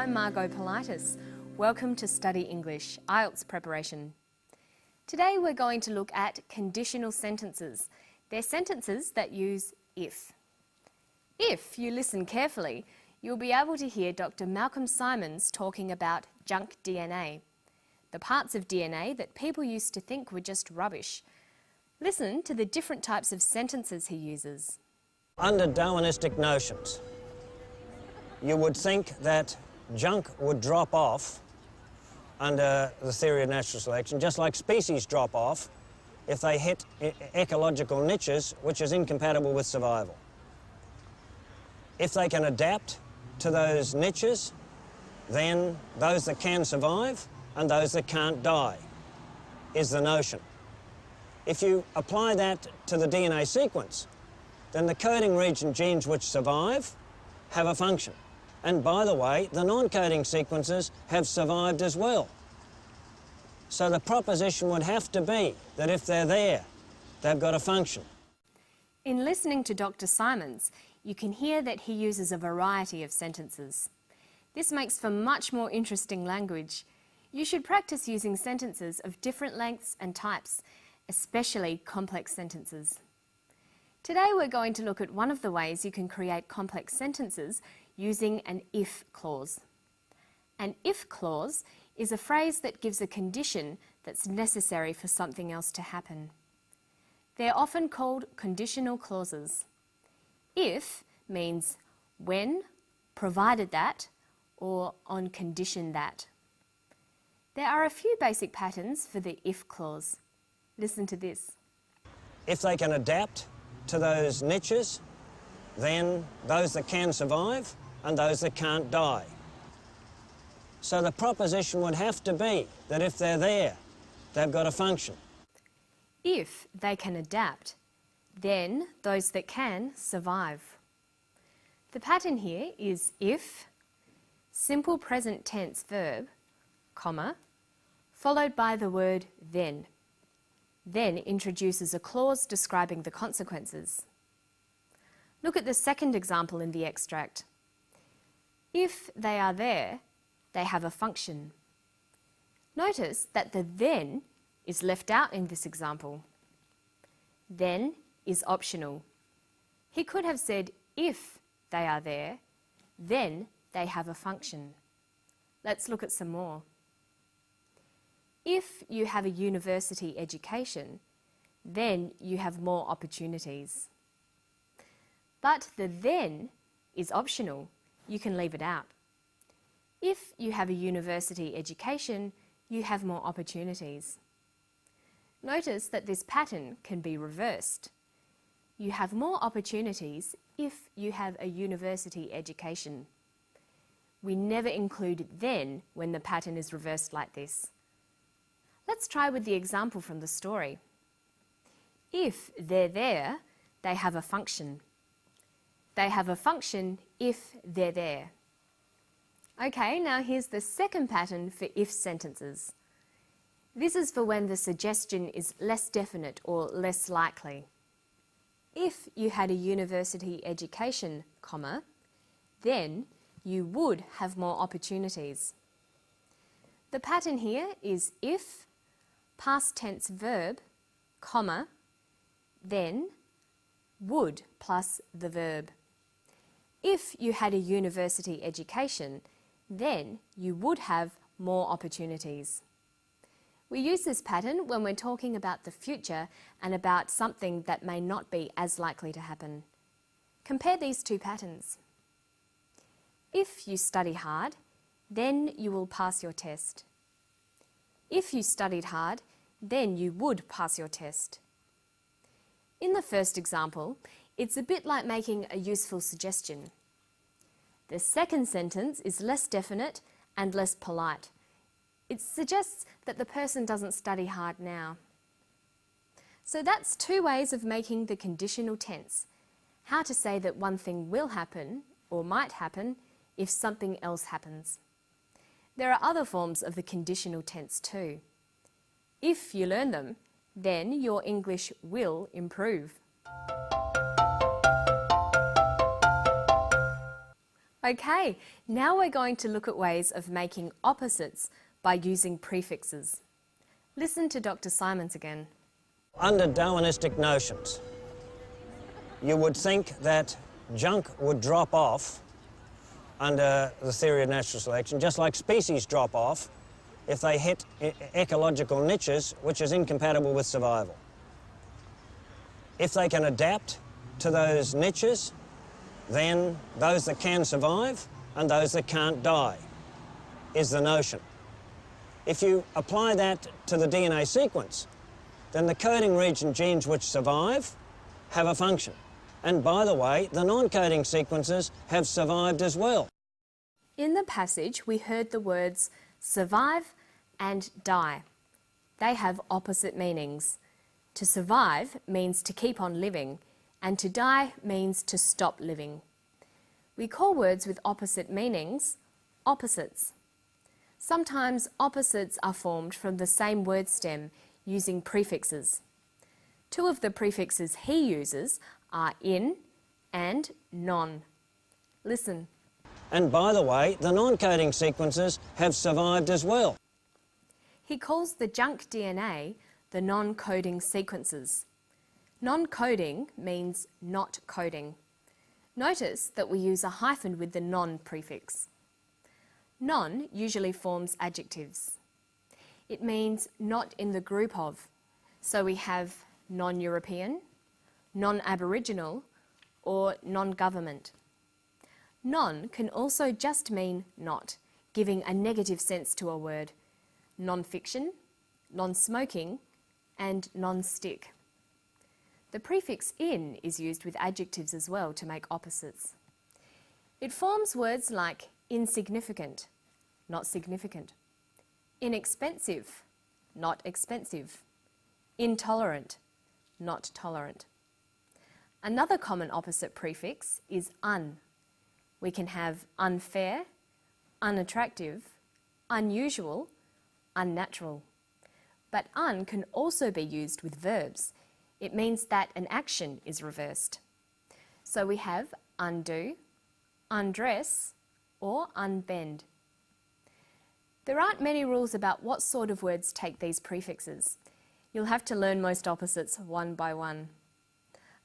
I'm Margot Politis. Welcome to Study English, IELTS Preparation. Today we're going to look at conditional sentences. They're sentences that use if. If you listen carefully, you'll be able to hear Dr. Malcolm Simons talking about junk DNA, the parts of DNA that people used to think were just rubbish. Listen to the different types of sentences he uses. Under Darwinistic notions, you would think that junk would drop off under the theory of natural selection, just like species drop off if they hit ecological niches which is incompatible with survival. If they can adapt to those niches, then those that can survive and those that can't die is the notion. If you apply that to the DNA sequence, then the coding region genes which survive have a function. And by the way, the non-coding sequences have survived as well. So the proposition would have to be that if they're there, they've got a function. In listening to Dr. Simons, you can hear that he uses a variety of sentences. This makes for much more interesting language. You should practice using sentences of different lengths and types, especially complex sentences. Today we're going to look at one of the ways you can create complex sentences using an if clause. An if clause is a phrase that gives a condition that's necessary for something else to happen. They're often called conditional clauses. If means when, provided that, or on condition that. There are a few basic patterns for the if clause. Listen to this. If they can adapt to those niches, then those that can survive and those that can't die. So the proposition would have to be that if they're there, they've got a function. If they can adapt, then those that can survive. The pattern here is if, simple present tense verb, comma, followed by the word then. Then introduces a clause describing the consequences. Look at the second example in the extract. If they are there, they have a function. Notice that the then is left out in this example. Then is optional. He could have said if they are there, then they have a function. Let's look at some more. If you have a university education, then you have more opportunities. But the then is optional. You can leave it out. If you have a university education, you have more opportunities. Notice that this pattern can be reversed. You have more opportunities if you have a university education. We never include then when the pattern is reversed like this. Let's try with the example from the story. If they're there, they have a function. They have a function if they're there. Okay, now here's the second pattern for if sentences. This is for when the suggestion is less definite or less likely. If you had a university education, comma, then you would have more opportunities. The pattern here is if, past tense verb, comma, then, would plus the verb. If you had a university education, then you would have more opportunities. We use this pattern when we're talking about the future and about something that may not be as likely to happen. Compare these two patterns. If you study hard, then you will pass your test. If you studied hard, then you would pass your test. In the first example, it's a bit like making a useful suggestion. The second sentence is less definite and less polite. It suggests that the person doesn't study hard now. So that's two ways of making the conditional tense. How to say that one thing will happen or might happen if something else happens. There are other forms of the conditional tense too. If you learn them, then your English will improve. Okay, now we're going to look at ways of making opposites by using prefixes. Listen to Dr. Simons again. Under Darwinistic notions, you would think that junk would drop off under the theory of natural selection, just like species drop off if they hit ecological niches which is incompatible with survival. If they can adapt to those niches, then those that can survive and those that can't die is the notion. If you apply that to the DNA sequence, then the coding region genes which survive have a function. And by the way, the non-coding sequences have survived as well. In the passage, we heard the words survive and die. They have opposite meanings. To survive means to keep on living, and to die means to stop living. We call words with opposite meanings opposites. Sometimes opposites are formed from the same word stem using prefixes. Two of the prefixes he uses are in and non. Listen. And by the way, the non-coding sequences have survived as well. He calls the junk DNA the non-coding sequences. Non-coding means not coding. Notice that we use a hyphen with the non prefix. Non usually forms adjectives. It means not in the group of. So we have non-European, non-Aboriginal, or non-government. Non can also just mean not, giving a negative sense to a word. Non-fiction, non-smoking, and non-stick. The prefix in is used with adjectives as well to make opposites. It forms words like insignificant, not significant, inexpensive, not expensive, intolerant, not tolerant. Another common opposite prefix is un. We can have unfair, unattractive, unusual, unnatural. But un can also be used with verbs. It means that an action is reversed. So we have undo, undress, or unbend. There aren't many rules about what sort of words take these prefixes. You'll have to learn most opposites one by one.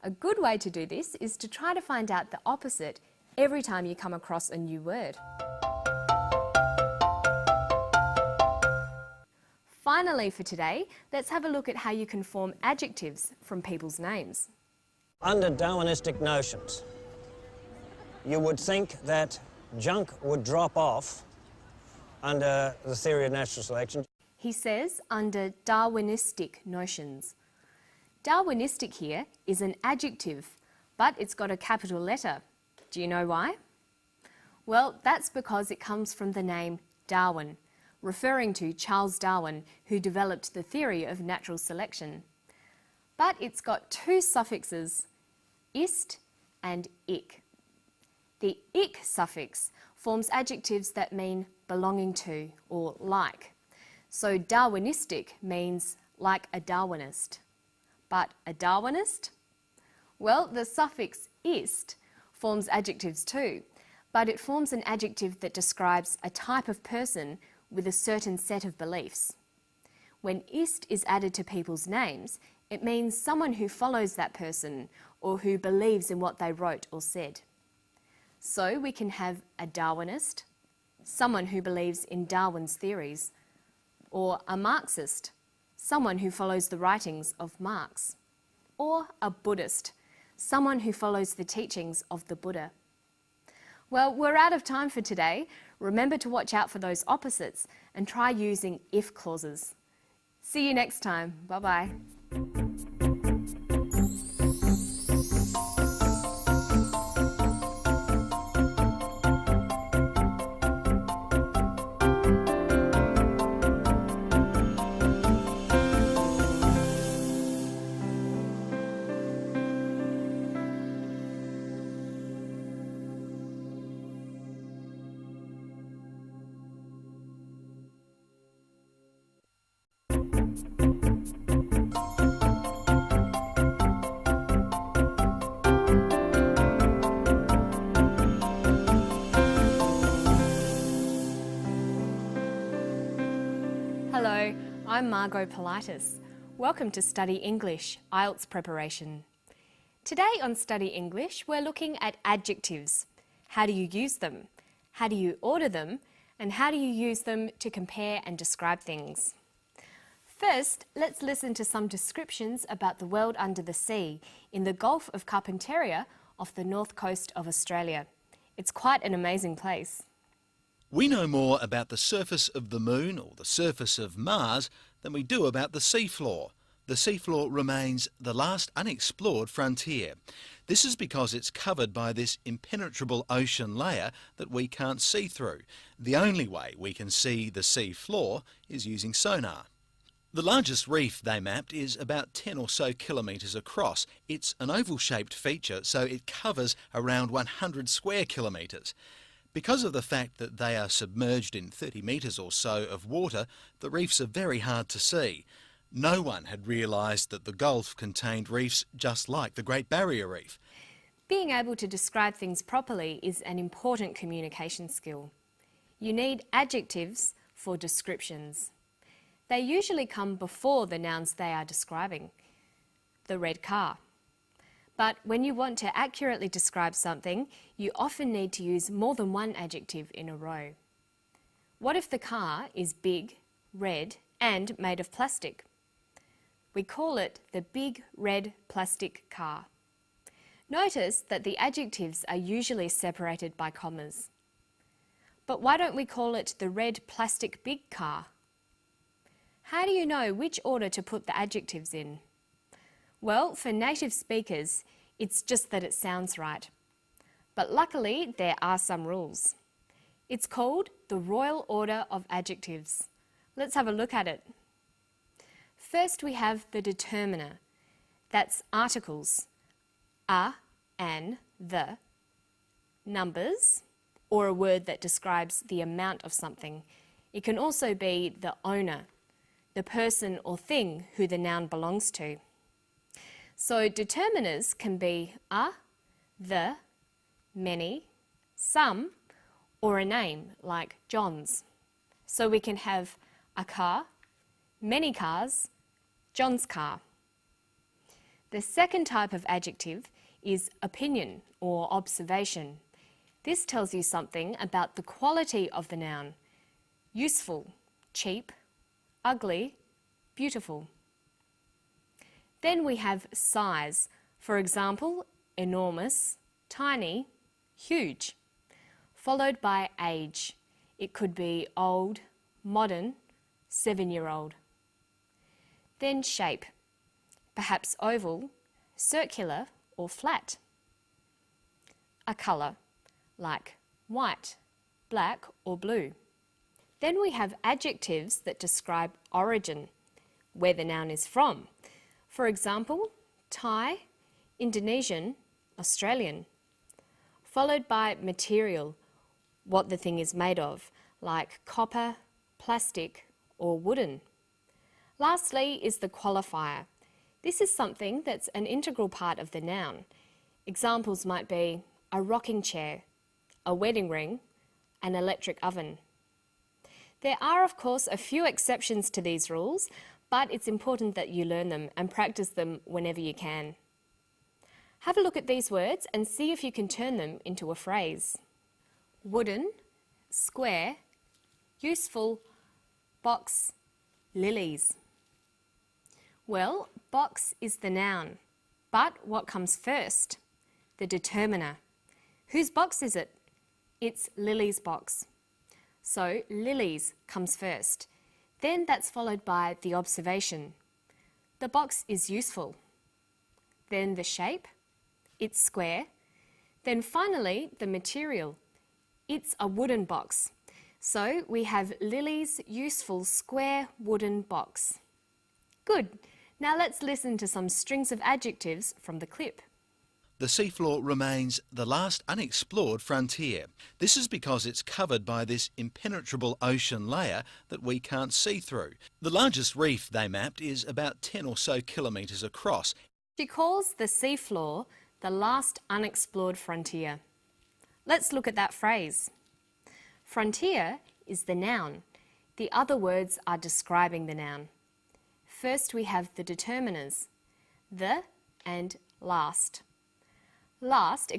A good way to do this is to try to find out the opposite every time you come across a new word. Finally for today, let's have a look at how you can form adjectives from people's names. Under Darwinistic notions, you would think that junk would drop off under the theory of natural selection. He says under Darwinistic notions. Darwinistic here is an adjective, but it's got a capital letter. Do you know why? Well, that's because it comes from the name Darwin, referring to Charles Darwin, who developed the theory of natural selection. But it's got two suffixes, ist and ick. The ick suffix forms adjectives that mean belonging to or like. So Darwinistic means like a Darwinist. But a Darwinist? Well, the suffix ist forms adjectives too, but it forms an adjective that describes a type of person with a certain set of beliefs. When ist is added to people's names, it means someone who follows that person or who believes in what they wrote or said. So we can have a Darwinist, someone who believes in Darwin's theories, or a Marxist, someone who follows the writings of Marx, or a Buddhist, someone who follows the teachings of the Buddha. Well, we're out of time for today. Remember to watch out for those opposites and try using if clauses. See you next time. Bye-bye. Hello, I'm Margot Politis. Welcome to Study English, IELTS Preparation. Today on Study English, we're looking at adjectives. How do you use them? How do you order them? And how do you use them to compare and describe things? First, let's listen to some descriptions about the world under the sea in the Gulf of Carpentaria off the north coast of Australia. It's quite an amazing place. We know more about the surface of the Moon or the surface of Mars than we do about the seafloor. The seafloor remains the last unexplored frontier. This is because it's covered by this impenetrable ocean layer that we can't see through. The only way we can see the seafloor is using sonar. The largest reef they mapped is about 10 or so kilometres across. It's an oval-shaped feature, so it covers around 100 square kilometres. Because of the fact that they are submerged in 30 metres or so of water, the reefs are very hard to see. No one had realised that the Gulf contained reefs just like the Great Barrier Reef. Being able to describe things properly is an important communication skill. You need adjectives for descriptions. They usually come before the nouns they are describing. The red car. But when you want to accurately describe something, you often need to use more than one adjective in a row. What if the car is big, red, and made of plastic? We call it the big red plastic car. Notice that the adjectives are usually separated by commas. But why don't we call it the red plastic big car? How do you know which order to put the adjectives in? Well, for native speakers, it's just that it sounds right. But luckily, there are some rules. It's called the Royal Order of Adjectives. Let's have a look at it. First, we have the determiner. That's articles, a, an, the. Numbers, or a word that describes the amount of something. It can also be the owner, the person or thing who the noun belongs to. So determiners can be a, the, many, some, or a name like John's. So we can have a car, many cars, John's car. The second type of adjective is opinion or observation. This tells you something about the quality of the noun. Useful, cheap, ugly, beautiful. Then we have size. For example, enormous, tiny, huge. Followed by age. It could be old, modern, 7-year-old. Then shape. Perhaps oval, circular or flat. A colour, like white, black or blue. Then we have adjectives that describe origin, where the noun is from. For example, Thai, Indonesian, Australian. Followed by material, what the thing is made of, like copper, plastic or wooden. Lastly is the qualifier. This is something that's an integral part of the noun. Examples might be a rocking chair, a wedding ring, an electric oven. There are, of course, a few exceptions to these rules, but it's important that you learn them and practice them whenever you can. Have a look at these words and see if you can turn them into a phrase. Wooden, square, useful, box, lilies. Well, box is the noun, but what comes first? The determiner. Whose box is it? It's Lily's box. So lilies comes first. Then that's followed by the observation. The box is useful. Then the shape. It's square. Then finally the material. It's a wooden box. So we have Lily's useful square wooden box. Good. Now let's listen to some strings of adjectives from the clip. The seafloor remains the last unexplored frontier. This is because it's covered by this impenetrable ocean layer that we can't see through. The largest reef they mapped is about 10 or so kilometres across. She calls the seafloor the last unexplored frontier. Let's look at that phrase. Frontier is the noun. The other words are describing the noun. First we have the determiners, the and last. Last